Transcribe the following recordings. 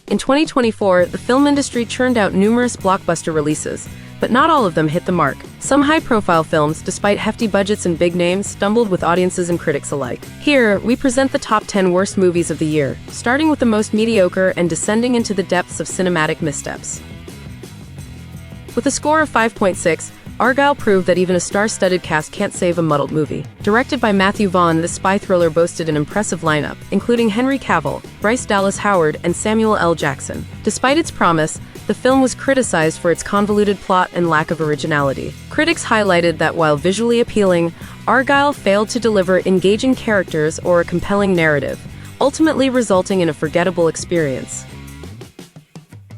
In 2024, the film industry churned out numerous blockbuster releases, but not all of them hit the mark. Some high-profile films, despite hefty budgets and big names, stumbled with audiences and critics alike. Here, we present the top 10 worst movies of the year, starting with the most mediocre and descending into the depths of cinematic missteps. With a score of 5.6, Argylle proved that even a star-studded cast can't save a muddled movie. Directed by Matthew Vaughn, this spy thriller boasted an impressive lineup, including Henry Cavill, Bryce Dallas Howard, and Samuel L. Jackson. Despite its promise, the film was criticized for its convoluted plot and lack of originality. Critics highlighted that while visually appealing, Argylle failed to deliver engaging characters or a compelling narrative, ultimately resulting in a forgettable experience.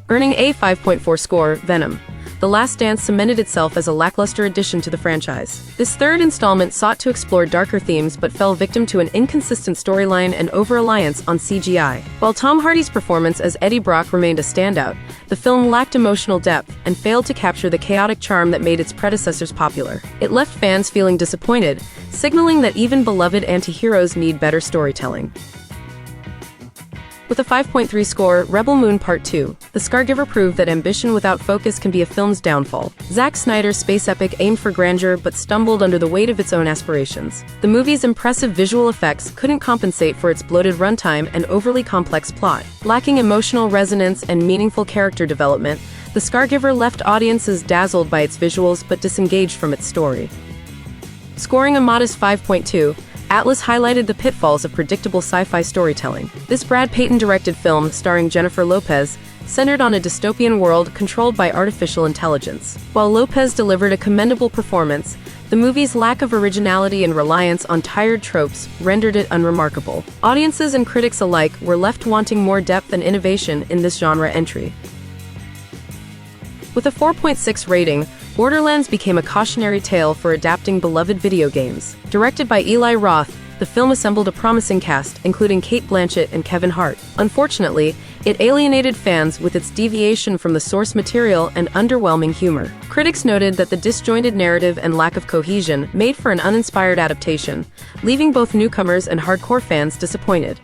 Earning a 5.4 score, Venom: The Last Dance cemented itself as a lackluster addition to the franchise. This third installment sought to explore darker themes but fell victim to an inconsistent storyline and over-reliance on CGI. While Tom Hardy's performance as Eddie Brock remained a standout, the film lacked emotional depth and failed to capture the chaotic charm that made its predecessors popular. It left fans feeling disappointed, signaling that even beloved anti-heroes need better storytelling. With a 5.3 score, Rebel Moon Part 2, the Scargiver proved that ambition without focus can be a film's downfall. Zack Snyder's space epic aimed for grandeur but stumbled under the weight of its own aspirations. The movie's impressive visual effects couldn't compensate for its bloated runtime and overly complex plot. Lacking emotional resonance and meaningful character development, The Scargiver left audiences dazzled by its visuals but disengaged from its story. Scoring a modest 5.2, Atlas highlighted the pitfalls of predictable sci-fi storytelling. This Brad Peyton-directed film, starring Jennifer Lopez, centered on a dystopian world controlled by artificial intelligence. While Lopez delivered a commendable performance, the movie's lack of originality and reliance on tired tropes rendered it unremarkable. Audiences and critics alike were left wanting more depth and innovation in this genre entry. With a 4.6 rating, Borderlands became a cautionary tale for adapting beloved video games. Directed by Eli Roth, the film assembled a promising cast, including Cate Blanchett and Kevin Hart. Unfortunately, it alienated fans with its deviation from the source material and underwhelming humor. Critics noted that the disjointed narrative and lack of cohesion made for an uninspired adaptation, leaving both newcomers and hardcore fans disappointed.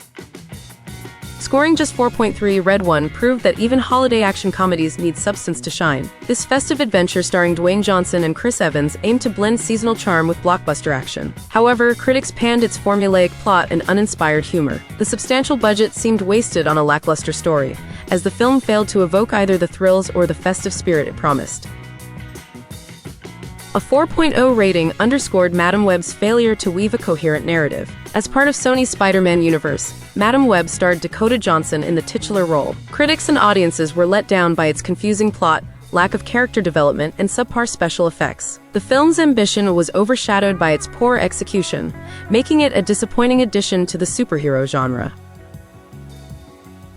Scoring just 4.3, Red One proved that even holiday action comedies need substance to shine. This festive adventure starring Dwayne Johnson and Chris Evans aimed to blend seasonal charm with blockbuster action. However, critics panned its formulaic plot and uninspired humor. The substantial budget seemed wasted on a lackluster story, as the film failed to evoke either the thrills or the festive spirit it promised. A 4.0 rating underscored Madame Web's failure to weave a coherent narrative. As part of Sony's Spider-Man universe, Madame Web starred Dakota Johnson in the titular role. Critics and audiences were let down by its confusing plot, lack of character development, and subpar special effects. The film's ambition was overshadowed by its poor execution, making it a disappointing addition to the superhero genre.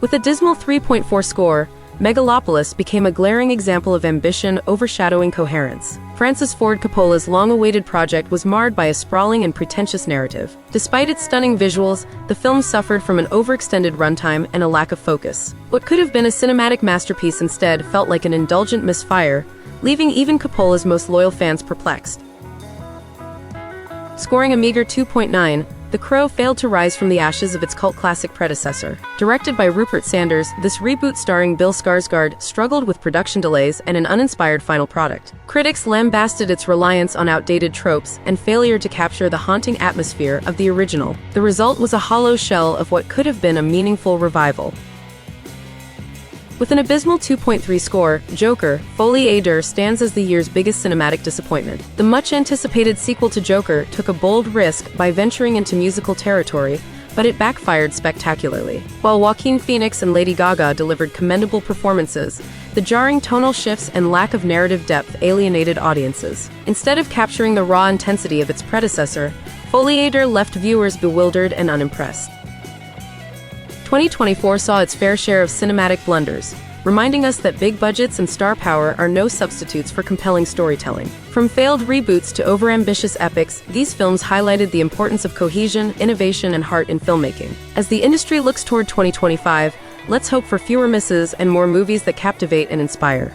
With a dismal 3.4 score, Megalopolis became a glaring example of ambition overshadowing coherence. Francis Ford Coppola's long-awaited project was marred by a sprawling and pretentious narrative. Despite its stunning visuals, the film suffered from an overextended runtime and a lack of focus. What could have been a cinematic masterpiece instead felt like an indulgent misfire, leaving even Coppola's most loyal fans perplexed. Scoring a meager 2.9, The Crow failed to rise from the ashes of its cult classic predecessor. Directed by Rupert Sanders, this reboot starring Bill Skarsgård struggled with production delays and an uninspired final product. Critics lambasted its reliance on outdated tropes and failure to capture the haunting atmosphere of the original. The result was a hollow shell of what could have been a meaningful revival. With an abysmal 2.3 score, Joker: Folie stands as the year's biggest cinematic disappointment. The much-anticipated sequel to Joker took a bold risk by venturing into musical territory, but it backfired spectacularly. While Joaquin Phoenix and Lady Gaga delivered commendable performances, the jarring tonal shifts and lack of narrative depth alienated audiences. Instead of capturing the raw intensity of its predecessor, Folie left viewers bewildered and unimpressed. 2024 saw its fair share of cinematic blunders, reminding us that big budgets and star power are no substitutes for compelling storytelling. From failed reboots to overambitious epics, these films highlighted the importance of cohesion, innovation, and heart in filmmaking. As the industry looks toward 2025, let's hope for fewer misses and more movies that captivate and inspire.